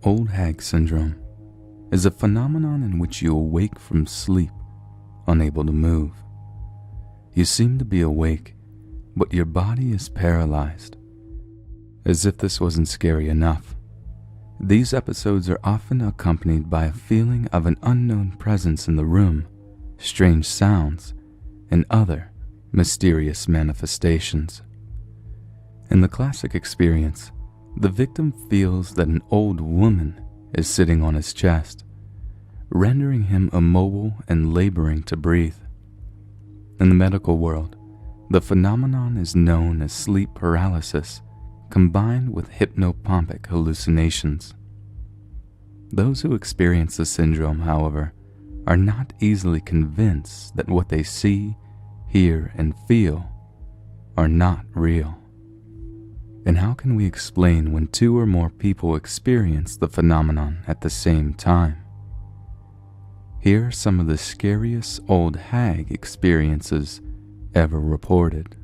Old Hag syndrome is a phenomenon in which you awake from sleep, unable to move. You seem to be awake, but your body is paralyzed. As if this wasn't scary enough, these episodes are often accompanied by a feeling of an unknown presence in the room, strange sounds, and other mysterious manifestations. In the classic experience, the victim feels that an old woman is sitting on his chest, rendering him immobile and laboring to breathe. In the medical world, the phenomenon is known as sleep paralysis, combined with hypnopompic hallucinations. Those who experience the syndrome, however, are not easily convinced that what they see, hear, and feel are not real. And how can we explain when two or more people experience the phenomenon at the same time? Here are some of the scariest Old Hag experiences ever reported.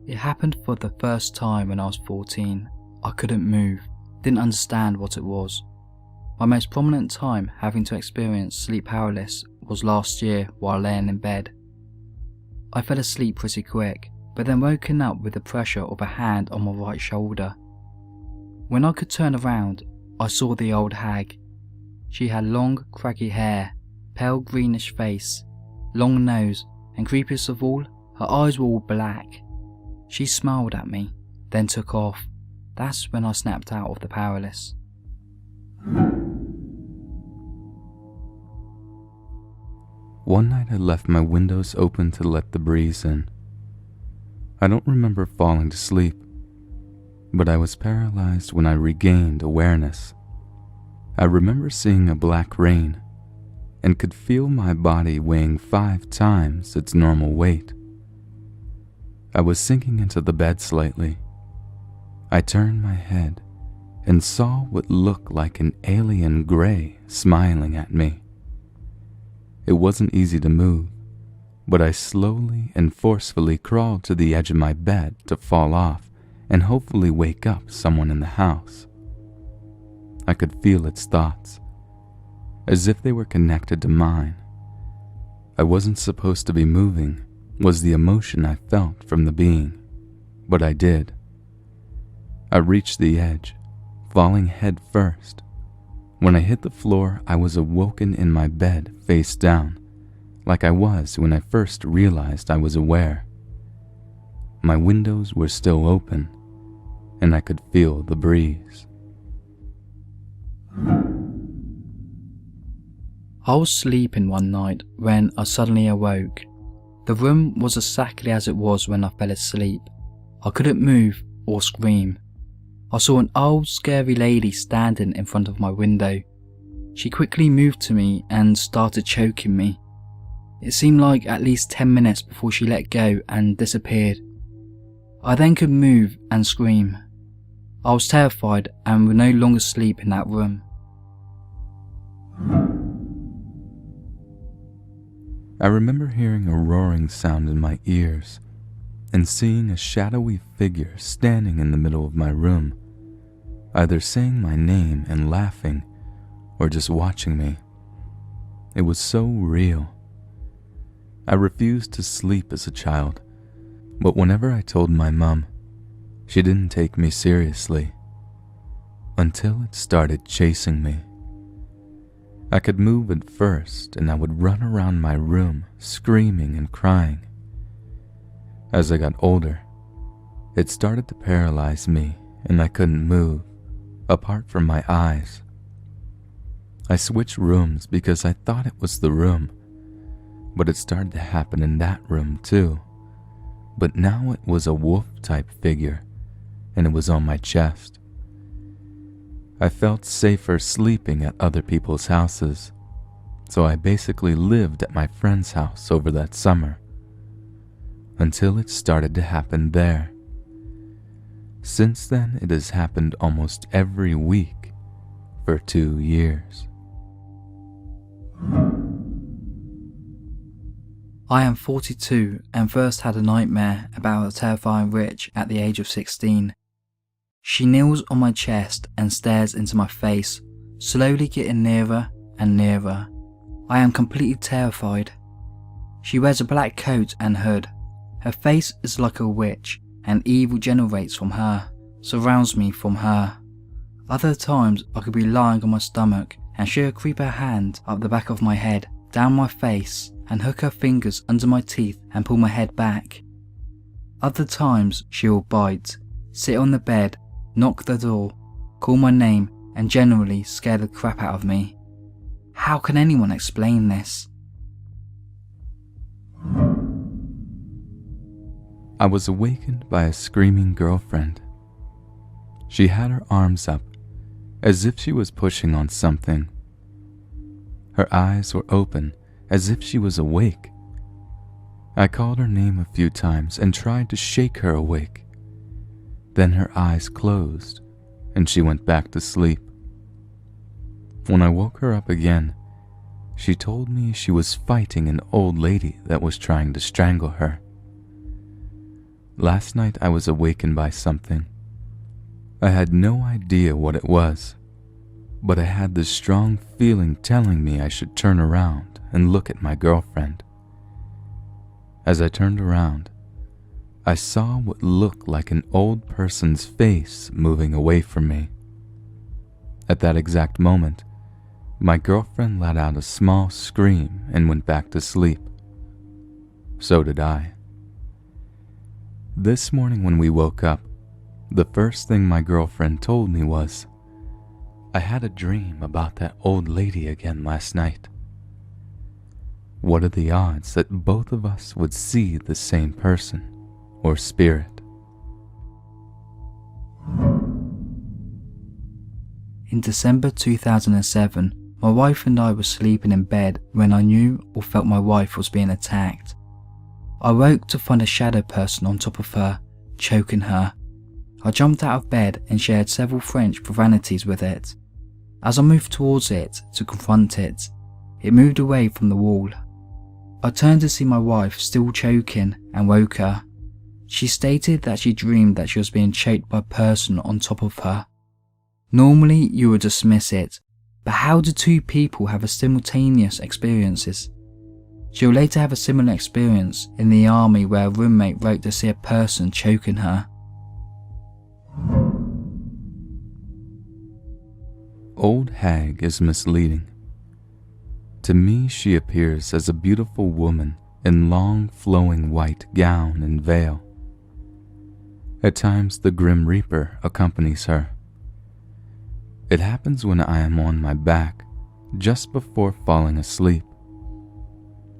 It happened for the first time when I was 14. I couldn't move, didn't understand what it was. My most prominent time having to experience sleep paralysis was last year while laying in bed. I fell asleep pretty quick, but then woken up with the pressure of a hand on my right shoulder. When I could turn around, I saw the old hag. She had long, craggy hair, pale greenish face, long nose, and creepiest of all, her eyes were all black. She smiled at me, then took off. That's when I snapped out of the paralysis. One night I left my windows open to let the breeze in. I don't remember falling to sleep, but I was paralyzed when I regained awareness. I remember seeing a black rain and could feel my body weighing 5 times its normal weight. I was sinking into the bed slightly. I turned my head and saw what looked like an alien gray smiling at me. It wasn't easy to move, but I slowly and forcefully crawled to the edge of my bed to fall off and hopefully wake up someone in the house. I could feel its thoughts, as if they were connected to mine. I wasn't supposed to be moving, was the emotion I felt from the being, but I did. I reached the edge, falling head first. When I hit the floor, I was awoken in my bed face down, like I was when I first realized I was aware. My windows were still open, and I could feel the breeze. I was sleeping one night when I suddenly awoke. The room was exactly as it was when I fell asleep. I couldn't move or scream. I saw an old scary lady standing in front of my window. She quickly moved to me and started choking me. It seemed like at least 10 minutes before she let go and disappeared. I then could move and scream. I was terrified and would no longer sleep in that room. I remember hearing a roaring sound in my ears and seeing a shadowy figure standing in the middle of my room, either saying my name and laughing or just watching me. It was so real. I refused to sleep as a child, but whenever I told my mom, she didn't take me seriously until it started chasing me. I could move at first and I would run around my room screaming and crying. As I got older, it started to paralyze me and I couldn't move, apart from my eyes. I switched rooms because I thought it was the room, but it started to happen in that room too. But now it was a wolf-type figure and it was on my chest. I felt safer sleeping at other people's houses, so I basically lived at my friend's house over that summer, until it started to happen there. Since then, it has happened almost every week for 2 years. I am 42 and first had a nightmare about a terrifying witch at the age of 16. She kneels on my chest and stares into my face, slowly getting nearer and nearer. I am completely terrified. She wears a black coat and hood. Her face is like a witch, and evil generates from her, surrounds me from her. Other times I could be lying on my stomach and she'll creep her hand up the back of my head, down my face, and hook her fingers under my teeth and pull my head back. Other times she will bite, sit on the bed, knock the door, call my name, and generally scare the crap out of me. How can anyone explain this? I was awakened by a screaming girlfriend. She had her arms up, as if she was pushing on something. Her eyes were open, as if she was awake. I called her name a few times and tried to shake her awake. Then her eyes closed, and she went back to sleep. When I woke her up again, she told me she was fighting an old lady that was trying to strangle her. Last night I was awakened by something. I had no idea what it was, but I had this strong feeling telling me I should turn around and look at my girlfriend. As I turned around, I saw what looked like an old person's face moving away from me. At that exact moment, my girlfriend let out a small scream and went back to sleep. So did I. This morning when we woke up, the first thing my girlfriend told me was, "I had a dream about that old lady again last night." What are the odds that both of us would see the same person or spirit? In December 2007, my wife and I were sleeping in bed when I knew or felt my wife was being attacked. I woke to find a shadow person on top of her, choking her. I jumped out of bed and shared several French profanities with it. As I moved towards it to confront it, it moved away from the wall. I turned to see my wife still choking and woke her. She stated that she dreamed that she was being choked by a person on top of her. Normally you would dismiss it, but how do two people have a simultaneous experiences? She'll later have a similar experience in the army where a roommate wrote to see a person choking her. Old Hag is misleading. To me, she appears as a beautiful woman in long flowing white gown and veil. At times the Grim Reaper accompanies her. It happens when I am on my back, just before falling asleep.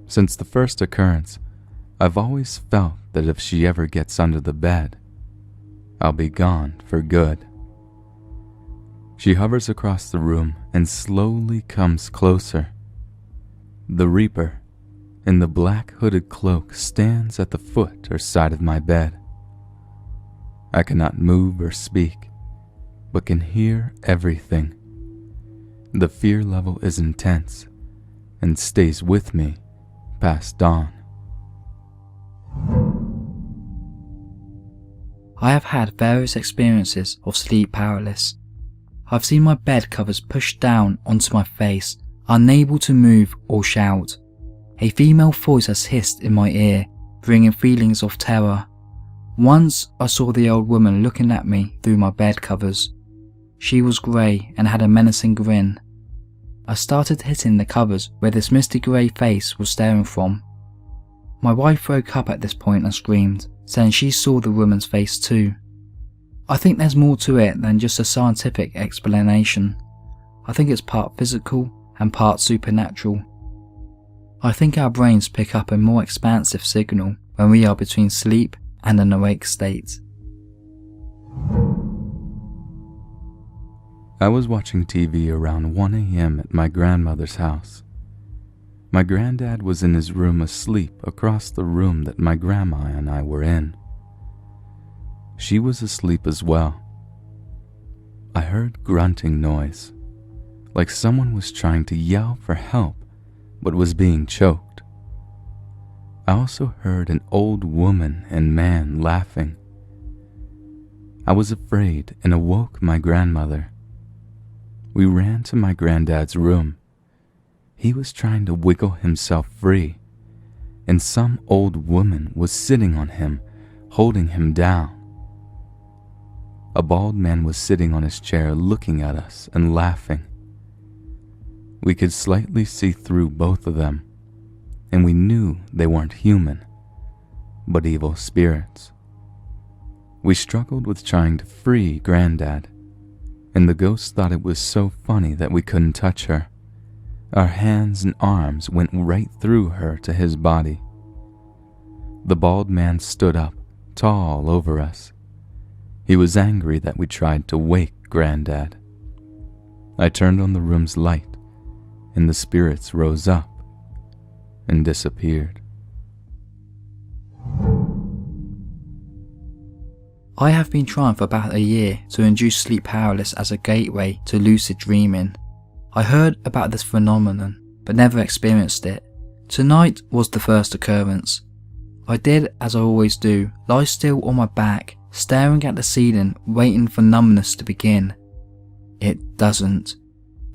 Since the first occurrence, I've always felt that if she ever gets under the bed, I'll be gone for good. She hovers across the room and slowly comes closer. The Reaper, in the black hooded cloak, stands at the foot or side of my bed. I cannot move or speak, but can hear everything. The fear level is intense and stays with me past dawn. I have had various experiences of sleep paralysis. I've seen my bed covers pushed down onto my face, unable to move or shout. A female voice has hissed in my ear, bringing feelings of terror. Once I saw the old woman looking at me through my bed covers. She was grey and had a menacing grin. I started hitting the covers where this misty grey face was staring from. My wife woke up at this point and screamed, saying she saw the woman's face too. I think there's more to it than just a scientific explanation. I think it's part physical and part supernatural. I think our brains pick up a more expansive signal when we are between sleep and an awake state. I was watching TV around 1 a.m. at my grandmother's house. My granddad was in his room asleep across the room that my grandma and I were in. She was asleep as well. I heard grunting noise, like someone was trying to yell for help but was being choked. I also heard an old woman and man laughing. I was afraid and awoke my grandmother. We ran to my granddad's room. He was trying to wiggle himself free, and some old woman was sitting on him, holding him down. A bald man was sitting on his chair looking at us and laughing. We could slightly see through both of them, and we knew they weren't human, but evil spirits. We struggled with trying to free Granddad, and the ghost thought it was so funny that we couldn't touch her. Our hands and arms went right through her to his body. The bald man stood up, tall over us. He was angry that we tried to wake Granddad. I turned on the room's light, and the spirits rose up and disappeared. I have been trying for about a year to induce sleep paralysis as a gateway to lucid dreaming. I heard about this phenomenon, but never experienced it. Tonight was the first occurrence. I did as I always do, lie still on my back, staring at the ceiling, waiting for numbness to begin. It doesn't.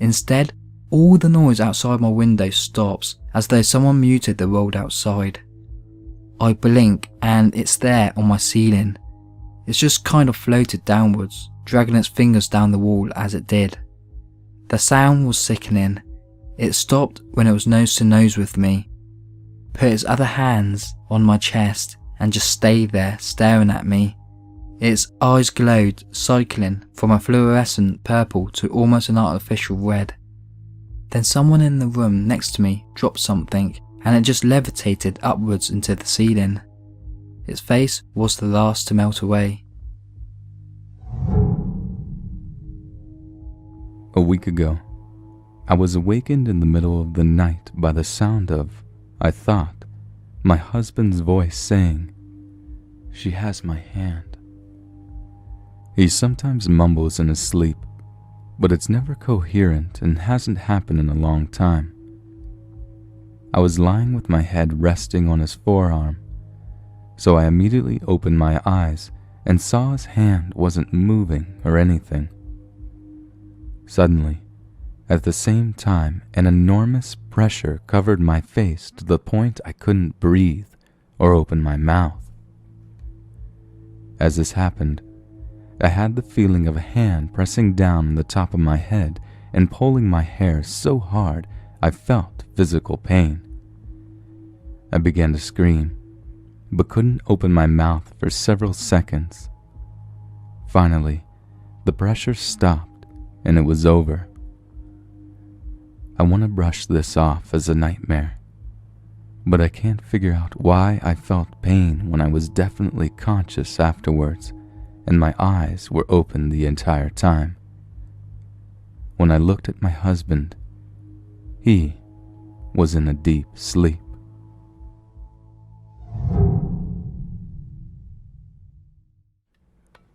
Instead, all the noise outside my window stops, as though someone muted the world outside. I blink and it's there on my ceiling. It's just kind of floated downwards, dragging its fingers down the wall as it did. The sound was sickening. It stopped when it was nose to nose with me, put its other hands on my chest and just stayed there staring at me. Its eyes glowed, cycling from a fluorescent purple to almost an artificial red. Then someone in the room next to me dropped something and it just levitated upwards into the ceiling. Its face was the last to melt away. A week ago, I was awakened in the middle of the night by the sound of, I thought, my husband's voice saying, "She has my hand." He sometimes mumbles in his sleep, but it's never coherent and hasn't happened in a long time. I was lying with my head resting on his forearm, so I immediately opened my eyes and saw his hand wasn't moving or anything. Suddenly, at the same time, an enormous pressure covered my face to the point I couldn't breathe or open my mouth. As this happened, I had the feeling of a hand pressing down on the top of my head and pulling my hair so hard I felt physical pain. I began to scream, but couldn't open my mouth for several seconds. Finally, the pressure stopped and it was over. I want to brush this off as a nightmare, but I can't figure out why I felt pain when I was definitely conscious afterwards and my eyes were open the entire time. When I looked at my husband, he was in a deep sleep.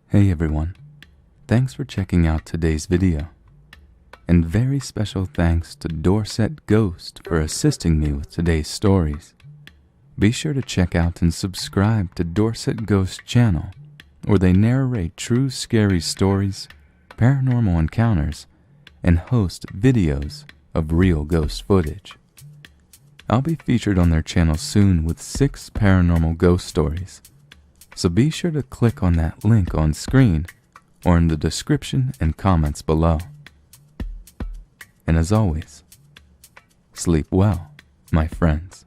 Hey everyone, thanks for checking out today's video. And very special thanks to Dorset Ghost for assisting me with today's stories. Be sure to check out and subscribe to Dorset Ghost channel, where they narrate true scary stories, paranormal encounters, and host videos of real ghost footage. I'll be featured on their channel soon with 6 paranormal ghost stories, so be sure to click on that link on screen or in the description and comments below. And as always, sleep well, my friends.